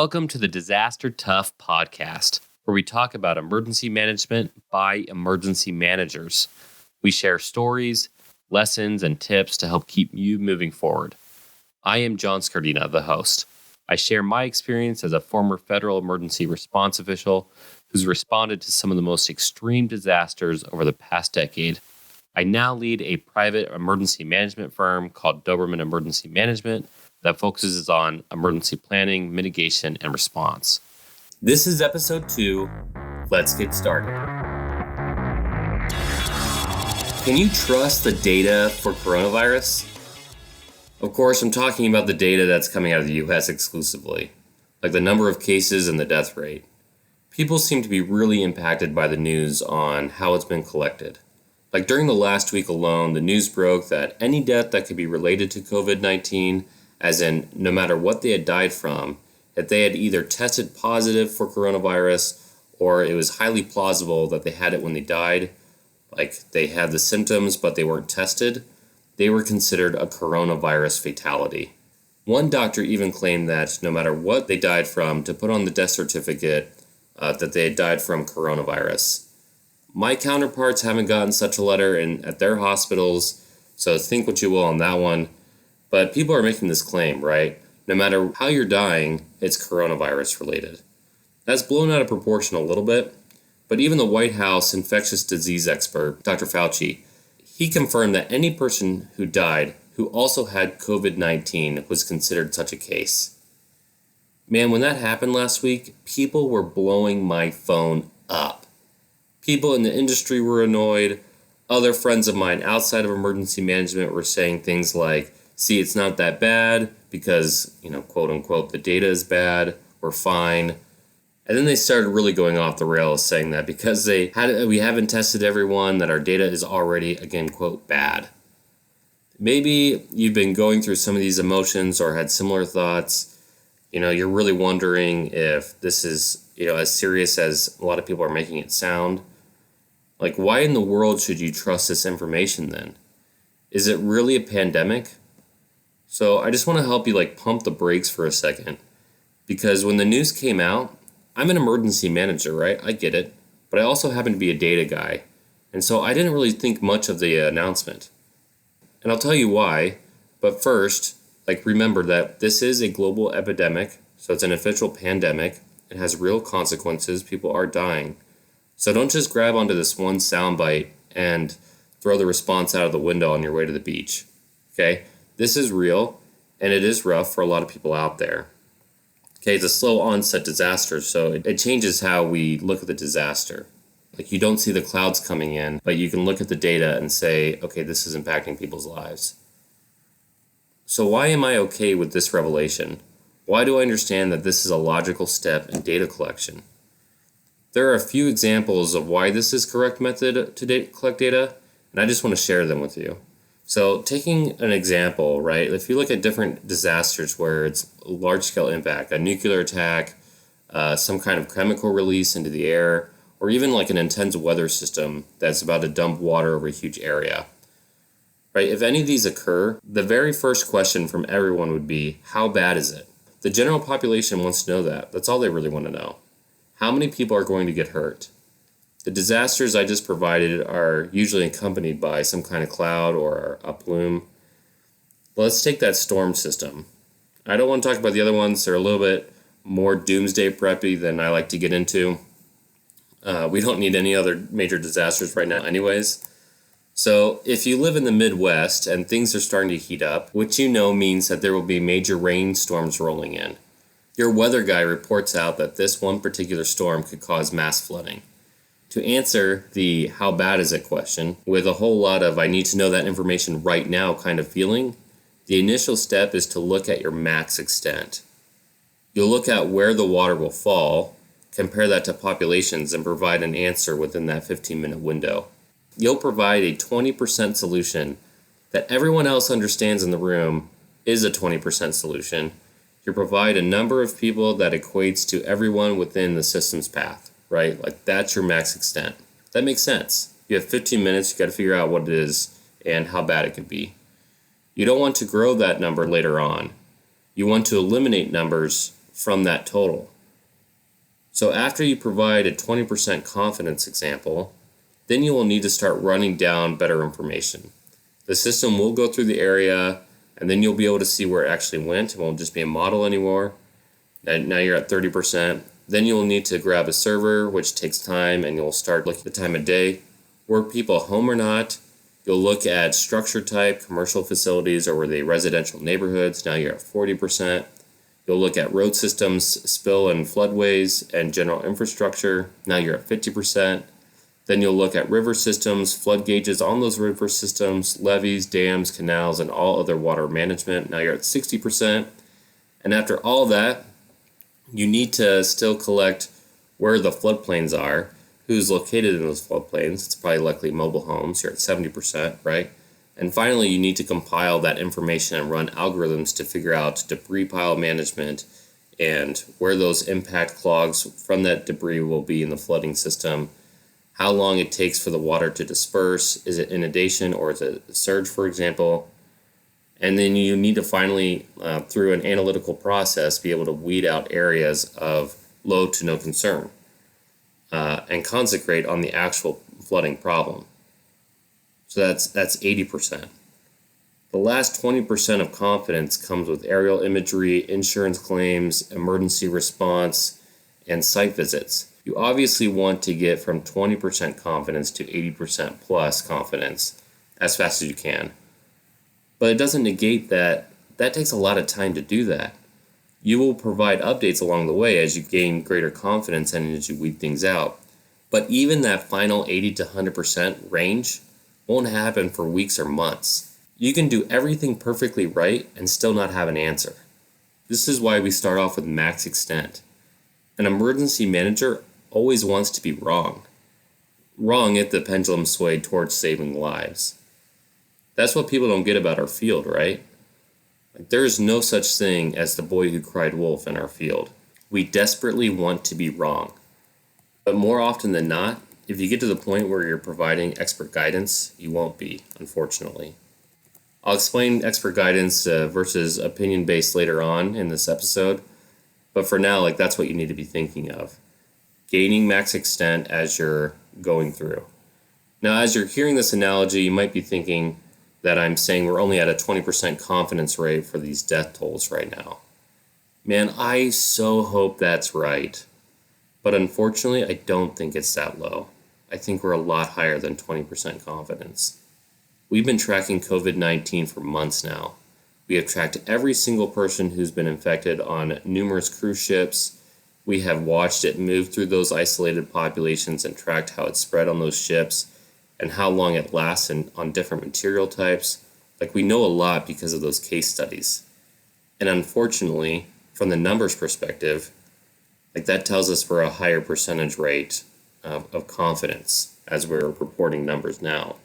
Welcome to the Disaster Tough podcast, where we talk about emergency management by emergency managers. We share stories, lessons, and tips to help keep you moving forward. I am John Scardina, the host. I share my experience as a former federal emergency response official who's responded to some of the most extreme disasters over the past decade. I now lead a private emergency management firm called Doberman Emergency Management that focuses on emergency planning, mitigation, and response. This is episode 2. Let's get started. Can you trust the data for coronavirus? Of course, I'm talking about the data that's coming out of the US exclusively, like the number of cases and the death rate. People seem to be really impacted by the news on how it's been collected. Like during the last week alone, the news broke that any death that could be related to COVID-19, as in no matter what they had died from, if they had either tested positive for coronavirus or it was highly plausible that they had it when they died, like they had the symptoms but they weren't tested, they were considered a coronavirus fatality. One doctor even claimed that no matter what they died from, to put on the death certificate that they had died from coronavirus. My counterparts haven't gotten such a letter at their hospitals, so think what you will on that one. But people are making this claim, right? No matter how you're dying, it's coronavirus related. That's blown out of proportion a little bit, but even the White House infectious disease expert, Dr. Fauci, he confirmed that any person who died who also had COVID-19 was considered such a case. Man, when that happened last week, people were blowing my phone up. People in the industry were annoyed. Other friends of mine outside of emergency management were saying things like, see, it's not that bad because, quote unquote, the data is bad, we're fine. And then they started really going off the rails saying that because we haven't tested everyone, that our data is already, again, quote, bad. Maybe you've been going through some of these emotions or had similar thoughts. You're really wondering if this is, as serious as a lot of people are making it sound. Like, why in the world should you trust this information then? Is it really a pandemic? So I just want to help you pump the brakes for a second, because when the news came out, I'm an emergency manager, right? I get it, but I also happen to be a data guy, and so I didn't really think much of the announcement. And I'll tell you why, but first, remember that this is a global epidemic, so it's an official pandemic. It has real consequences. People are dying. So don't just grab onto this one soundbite and throw the response out of the window on your way to the beach, okay? This is real, and it is rough for a lot of people out there. Okay, it's a slow onset disaster, so it changes how we look at the disaster. You don't see the clouds coming in, but you can look at the data and say, okay, this is impacting people's lives. So why am I okay with this revelation? Why do I understand that this is a logical step in data collection? There are a few examples of why this is correct method to collect data, and I just want to share them with you. So taking an example, right, if you look at different disasters where it's a large-scale impact, a nuclear attack, some kind of chemical release into the air, or even an intense weather system that's about to dump water over a huge area, right? If any of these occur, the very first question from everyone would be, how bad is it? The general population wants to know that. That's all they really want to know. How many people are going to get hurt? The disasters I just provided are usually accompanied by some kind of cloud or a plume. Let's take that storm system. I don't want to talk about the other ones. They're a little bit more doomsday preppy than I like to get into. We don't need any other major disasters right now anyways. So if you live in the Midwest and things are starting to heat up, which means that there will be major rainstorms rolling in. Your weather guy reports out that this one particular storm could cause mass flooding. To answer the how bad is it question with a whole lot of I need to know that information right now kind of feeling, the initial step is to look at your max extent. You'll look at where the water will fall, compare that to populations, and provide an answer within that 15-minute window. You'll provide a 20% solution that everyone else understands in the room is a 20% solution. You provide a number of people that equates to everyone within the system's path. Right? That's your max extent. That makes sense. You have 15 minutes, you got to figure out what it is and how bad it could be. You don't want to grow that number later on. You want to eliminate numbers from that total. So after you provide a 20% confidence example, then you will need to start running down better information. The system will go through the area, and then you'll be able to see where it actually went. It won't just be a model anymore. Now you're at 30%. Then you'll need to grab a server, which takes time, and you'll start looking at the time of day. Were people home or not? You'll look at structure type, commercial facilities, or were they residential neighborhoods? Now you're at 40%. You'll look at road systems, spill and floodways, and general infrastructure. Now you're at 50%. Then you'll look at river systems, flood gauges on those river systems, levees, dams, canals, and all other water management. Now you're at 60%. And after all that, you need to still collect where the floodplains are, who's located in those floodplains. It's probably likely mobile homes. You're at 70%, right? And finally, you need to compile that information and run algorithms to figure out debris pile management and where those impact clogs from that debris will be in the flooding system, how long it takes for the water to disperse, is it inundation or is it a surge, for example. And then you need to finally, through an analytical process, be able to weed out areas of low to no concern and concentrate on the actual flooding problem. So that's 80%. The last 20% of confidence comes with aerial imagery, insurance claims, emergency response, and site visits. You obviously want to get from 20% confidence to 80% plus confidence as fast as you can. But it doesn't negate that takes a lot of time to do that. You will provide updates along the way as you gain greater confidence and as you weed things out. But even that final 80 to 100% range won't happen for weeks or months. You can do everything perfectly right and still not have an answer. This is why we start off with max extent. An emergency manager always wants to be wrong. Wrong if the pendulum swayed towards saving lives. That's what people don't get about our field, right? There is no such thing as the boy who cried wolf in our field. We desperately want to be wrong. But more often than not, if you get to the point where you're providing expert guidance, you won't be, unfortunately. I'll explain expert guidance versus opinion-based later on in this episode, but for now, that's what you need to be thinking of. Gaining max extent as you're going through. Now, as you're hearing this analogy, you might be thinking that I'm saying we're only at a 20% confidence rate for these death tolls right now. Man, I so hope that's right. But unfortunately, I don't think it's that low. I think we're a lot higher than 20% confidence. We've been tracking COVID-19 for months now. We have tracked every single person who's been infected on numerous cruise ships. We have watched it move through those isolated populations and tracked how it spread on those ships and how long it lasts on different material types. We know a lot because of those case studies. And unfortunately, from the numbers perspective, that tells us we're a higher percentage rate of confidence as we're reporting numbers now.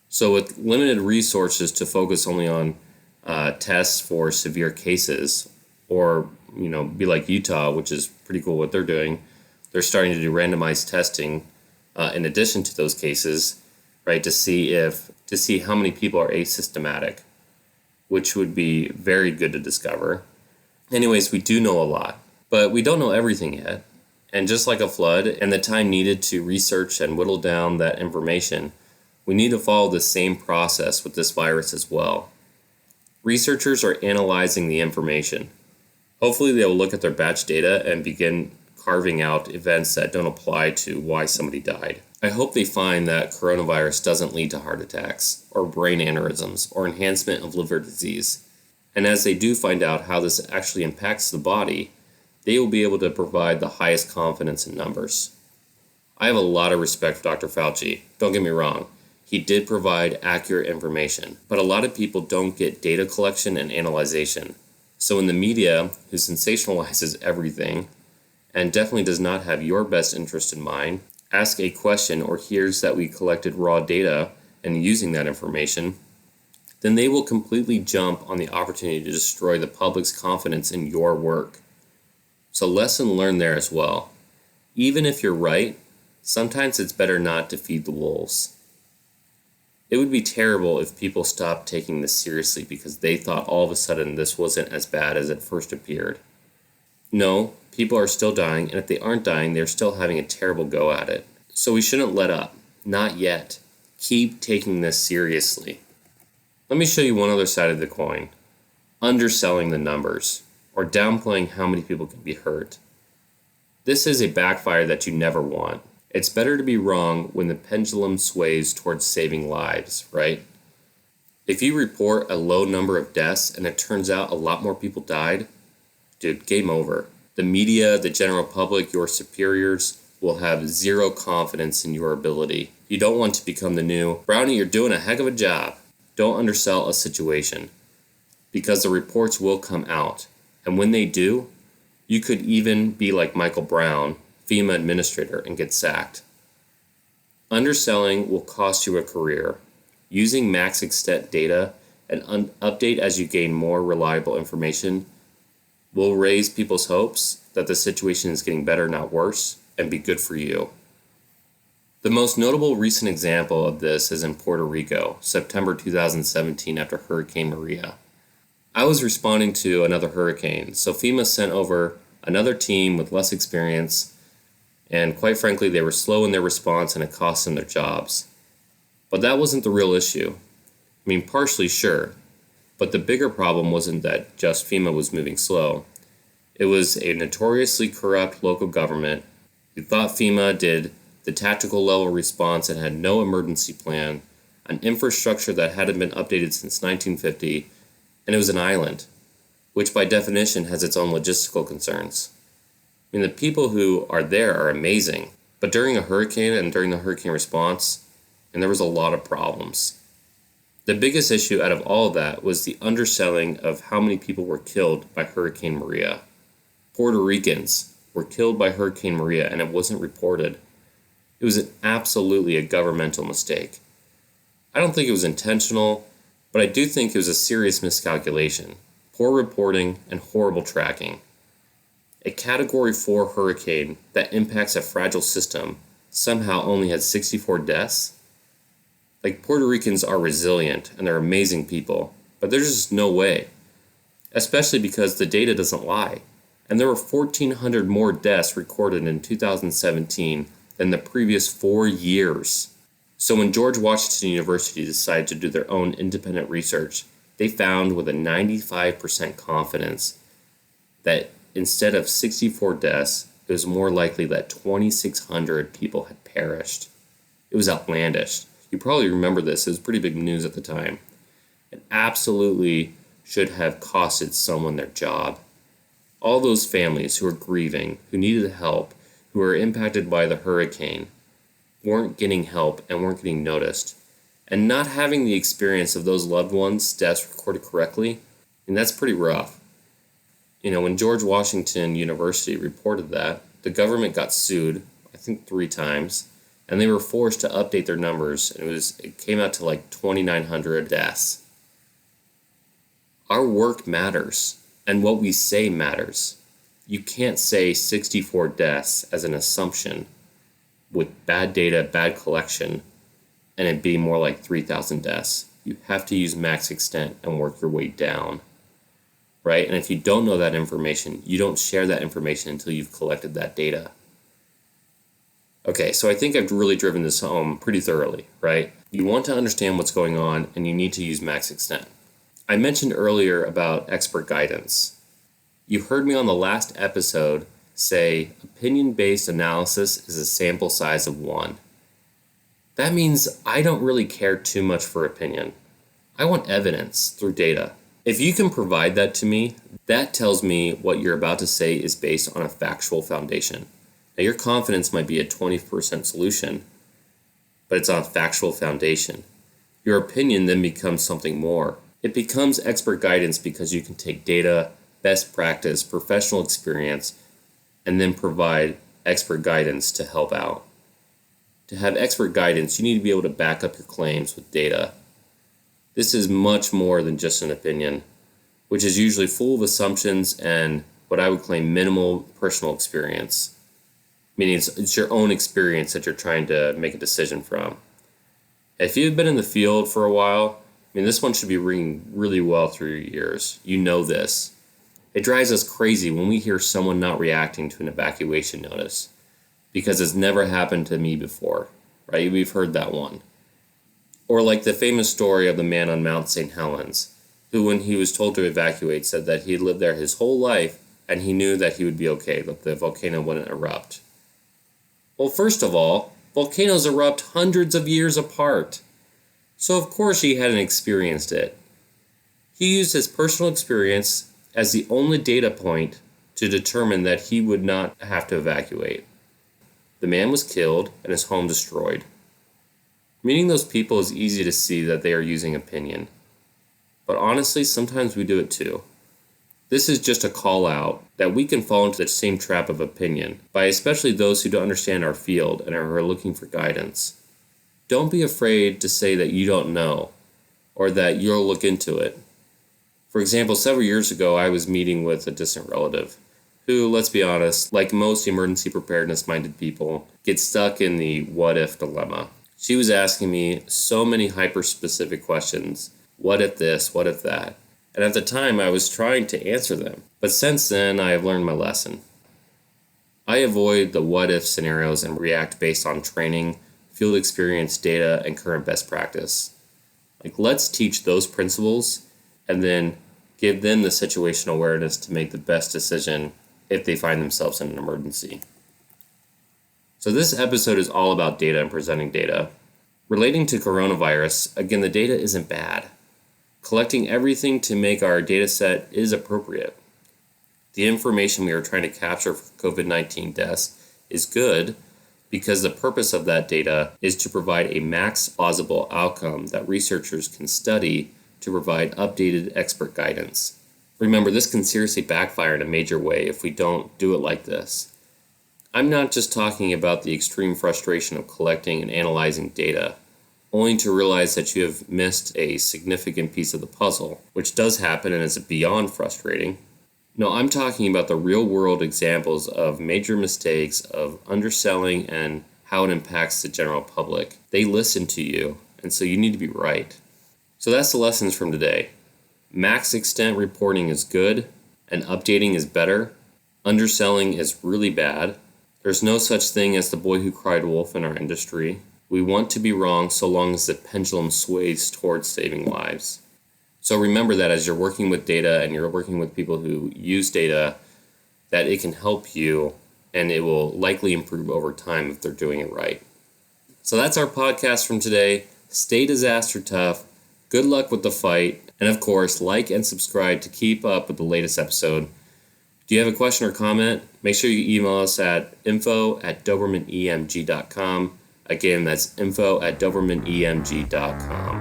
So with limited resources to focus only on tests for severe cases, or be like Utah, which is pretty cool what they're doing. They're starting to do randomized testing in addition to those cases, right, to see how many people are asymptomatic, which would be very good to discover. Anyways, we do know a lot, but we don't know everything yet. And just like a flood and the time needed to research and whittle down that information, we need to follow the same process with this virus as well. Researchers are analyzing the information. Hopefully they will look at their batch data and begin carving out events that don't apply to why somebody died. I hope they find that coronavirus doesn't lead to heart attacks, or brain aneurysms, or enhancement of liver disease. And as they do find out how this actually impacts the body, they will be able to provide the highest confidence in numbers. I have a lot of respect for Dr. Fauci. Don't get me wrong. He did provide accurate information, but a lot of people don't get data collection and analyzation. So in the media, who sensationalizes everything and definitely does not have your best interest in mind, ask a question or hears that we collected raw data and using that information, then they will completely jump on the opportunity to destroy the public's confidence in your work. So lesson learned there as well. Even if you're right, sometimes it's better not to feed the wolves. It would be terrible if people stopped taking this seriously because they thought all of a sudden this wasn't as bad as it first appeared. No, people are still dying, and if they aren't dying, they're still having a terrible go at it. So we shouldn't let up. Not yet. Keep taking this seriously. Let me show you one other side of the coin. Underselling the numbers, or downplaying how many people can be hurt. This is a backfire that you never want. It's better to be wrong when the pendulum sways towards saving lives, right? If you report a low number of deaths and it turns out a lot more people died, dude, game over. The media, the general public, your superiors will have zero confidence in your ability. You don't want to become the new, Brownie, you're doing a heck of a job. Don't undersell a situation, because the reports will come out. And when they do, you could even be like Michael Brown, FEMA administrator, and get sacked. Underselling will cost you a career. Using max extent data and update as you gain more reliable information will raise people's hopes that the situation is getting better, not worse, and be good for you. The most notable recent example of this is in Puerto Rico, September 2017, after Hurricane Maria. I was responding to another hurricane, so FEMA sent over another team with less experience, and quite frankly, they were slow in their response and it cost them their jobs. But that wasn't the real issue. I mean, partially sure, but the bigger problem wasn't that just FEMA was moving slow. It was a notoriously corrupt local government who thought FEMA did the tactical level response and had no emergency plan, an infrastructure that hadn't been updated since 1950, and it was an island, which by definition has its own logistical concerns. I mean, the people who are there are amazing, but during a hurricane and during the hurricane response, and there was a lot of problems. The biggest issue out of all of that was the underselling of how many people were killed by Hurricane Maria. Puerto Ricans were killed by Hurricane Maria and it wasn't reported. It was absolutely a governmental mistake. I don't think it was intentional, but I do think it was a serious miscalculation, poor reporting, and horrible tracking. A Category 4 hurricane that impacts a fragile system somehow only had 64 deaths? Like, Puerto Ricans are resilient and they're amazing people, but there's just no way. Especially because the data doesn't lie. And there were 1,400 more deaths recorded in 2017 than the previous 4 years. So when George Washington University decided to do their own independent research, they found with a 95% confidence that instead of 64 deaths, it was more likely that 2,600 people had perished. It was outlandish. You probably remember this. It was pretty big news at the time. It absolutely should have costed someone their job. All those families who were grieving, who needed help, who were impacted by the hurricane, weren't getting help and weren't getting noticed. And not having the experience of those loved ones' deaths recorded correctly, and that's pretty rough. You know, when George Washington University reported that, the government got sued, I think 3 times, and they were forced to update their numbers, and it came out to like 2,900 deaths. Our work matters, and what we say matters. You can't say 64 deaths as an assumption with bad data, bad collection, and it be more like 3,000 deaths. You have to use max extent and work your way down, right? And if you don't know that information, you don't share that information until you've collected that data. Okay, so I think I've really driven this home pretty thoroughly, right? You want to understand what's going on, and you need to use max extent. I mentioned earlier about expert guidance. You heard me on the last episode say opinion-based analysis is a sample size of 1. That means I don't really care too much for opinion. I want evidence through data. If you can provide that to me, that tells me what you're about to say is based on a factual foundation. Now, your confidence might be a 20% solution, but it's on a factual foundation. Your opinion then becomes something more. It becomes expert guidance because you can take data, best practice, professional experience, and then provide expert guidance to help out. To have expert guidance, you need to be able to back up your claims with data. This is much more than just an opinion, which is usually full of assumptions and what I would claim minimal personal experience. Meaning it's your own experience that you're trying to make a decision from. If you've been in the field for a while, I mean, this one should be ringing really well through your ears. You know this. It drives us crazy when we hear someone not reacting to an evacuation notice, because it's never happened to me before, right? We've heard that one. Or like the famous story of the man on Mount St. Helens, who when he was told to evacuate said that he had lived there his whole life and he knew that he would be okay, that the volcano wouldn't erupt. Well, first of all, volcanoes erupt hundreds of years apart. So of course he hadn't experienced it. He used his personal experience as the only data point to determine that he would not have to evacuate. The man was killed and his home destroyed. Meeting those people is easy to see that they are using opinion. But honestly, sometimes we do it too. This is just a call out that we can fall into the same trap of opinion by especially those who don't understand our field and are looking for guidance. Don't be afraid to say that you don't know or that you'll look into it. For example, several years ago, I was meeting with a distant relative who, let's be honest, like most emergency preparedness-minded people, gets stuck in the what-if dilemma. She was asking me so many hyper-specific questions. What if this? What if that? And at the time, I was trying to answer them. But since then, I have learned my lesson. I avoid the what-if scenarios and react based on training, field experience, data, and current best practice. Let's teach those principles and then give them the situational awareness to make the best decision if they find themselves in an emergency. So this episode is all about data and presenting data. Relating to coronavirus, again, the data isn't bad. Collecting everything to make our data set is appropriate. The information we are trying to capture for COVID-19 deaths is good because the purpose of that data is to provide a max plausible outcome that researchers can study to provide updated expert guidance. Remember, this can seriously backfire in a major way if we don't do it like this. I'm not just talking about the extreme frustration of collecting and analyzing data, only to realize that you have missed a significant piece of the puzzle, which does happen and is beyond frustrating. No, I'm talking about the real-world examples of major mistakes, of underselling, and how it impacts the general public. They listen to you, and so you need to be right. So that's the lessons from today. Max extent reporting is good, and updating is better. Underselling is really bad. There's no such thing as the boy who cried wolf in our industry. We want to be wrong so long as the pendulum sways towards saving lives. So remember that as you're working with data and you're working with people who use data, that it can help you and it will likely improve over time if they're doing it right. So that's our podcast from today. Stay disaster tough. Good luck with the fight. And of course, like and subscribe to keep up with the latest episode. Do you have a question or comment? Make sure you email us at info@dobermanemg.com. Again, that's info@dobermanemg.com.